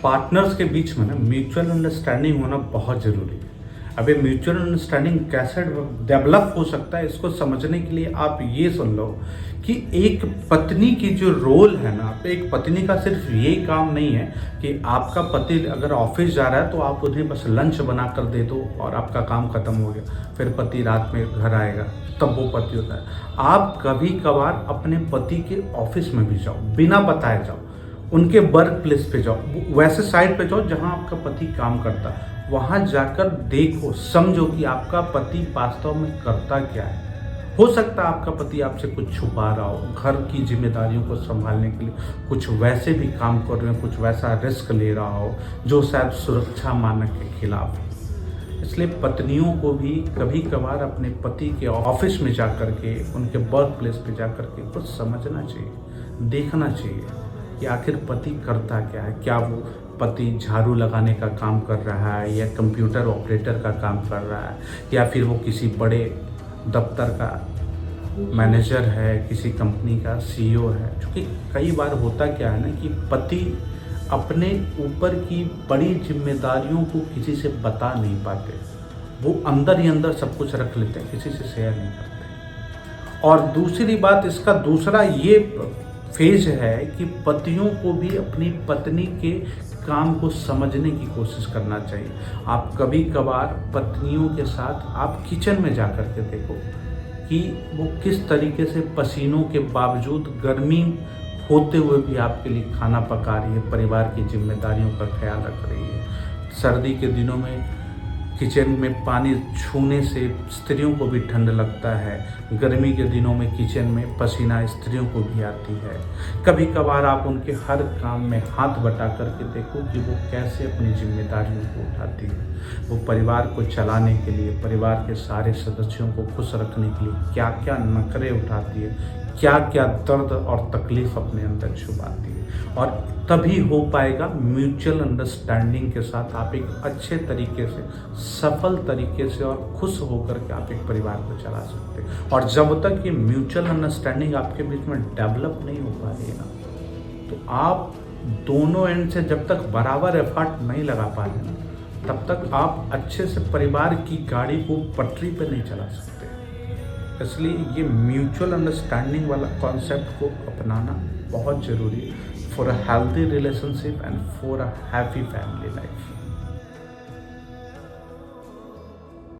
Partners के बीच में ना म्यूचुअल अंडरस्टैंडिंग होना बहुत ज़रूरी है। अब ये म्यूचुअल अंडरस्टैंडिंग कैसे डेवलप हो सकता है, इसको समझने के लिए आप ये सुन लो कि एक पत्नी की जो रोल है ना, तो एक पत्नी का सिर्फ यही काम नहीं है कि आपका पति अगर ऑफिस जा रहा है तो आप उन्हें बस लंच बना कर दे दो और आपका काम खत्म हो गया। फिर पति रात में घर आएगा तब वो पति होता है। आप कभी कभार अपने पति के ऑफिस में भी जाओ, बिना बताए जाओ, उनके वर्क प्लेस पे जाओ, वैसे साइड पे जाओ जहाँ आपका पति काम करता है, वहाँ जाकर देखो, समझो कि आपका पति वास्तव में करता क्या है। हो सकता है आपका पति आपसे कुछ छुपा रहा हो, घर की जिम्मेदारियों को संभालने के लिए कुछ वैसे भी काम कर रहे हो, कुछ वैसा रिस्क ले रहा हो जो शायद सुरक्षा मानक के खिलाफ हो। इसलिए पत्नियों को भी कभी कभार अपने पति के ऑफिस में जा कर के, उनके वर्क प्लेस पे जा कर के कुछ समझना चाहिए, देखना चाहिए कि आखिर पति करता क्या है। क्या वो पति झाड़ू लगाने का काम कर रहा है, या कंप्यूटर ऑपरेटर का काम कर रहा है, या फिर वो किसी बड़े दफ्तर का मैनेजर है, किसी कंपनी का सीईओ है। क्योंकि कई बार होता क्या है ना कि पति अपने ऊपर की बड़ी जिम्मेदारियों को किसी से बता नहीं पाते, वो अंदर ही अंदर सब कुछ रख लेते हैं, किसी से शेयर नहीं करते। और दूसरी बात, इसका दूसरा ये फेज है कि पतियों को भी अपनी पत्नी के काम को समझने की कोशिश करना चाहिए। आप कभी कभार पत्नियों के साथ आप किचन में जा कर के देखो कि वो किस तरीके से पसीनों के बावजूद, गर्मी होते हुए भी आपके लिए खाना पका रही है, परिवार की जिम्मेदारियों का ख्याल रख रही है। सर्दी के दिनों में किचन में पानी छूने से स्त्रियों को भी ठंड लगता है, गर्मी के दिनों में किचन में पसीना स्त्रियों को भी आती है। कभी कभार आप उनके हर काम में हाथ बटा करके देखो कि वो कैसे अपनी जिम्मेदारियों को उठाती है। वो परिवार को चलाने के लिए, परिवार के सारे सदस्यों को खुश रखने के लिए क्या क्या नखरे उठाती है, क्या क्या दर्द और तकलीफ अपने अंदर छुपाती है। और तभी हो पाएगा म्यूचुअल अंडरस्टैंडिंग के साथ आप एक अच्छे तरीके से, सफल तरीके से और खुश होकर के आप एक परिवार को चला सकते हैं। और जब तक ये म्यूचुअल अंडरस्टैंडिंग आपके बीच में डेवलप नहीं हो पा रही है ना, तो आप दोनों एंड से जब तक बराबर एफर्ट नहीं लगा पा रहे ना, तब तक आप अच्छे से परिवार की गाड़ी को पटरी पर नहीं चला सकते। इसलिए ये म्यूचुअल अंडरस्टैंडिंग वाला कॉन्सेप्ट को अपनाना बहुत ज़रूरी है for a healthy relationship and for a happy family life.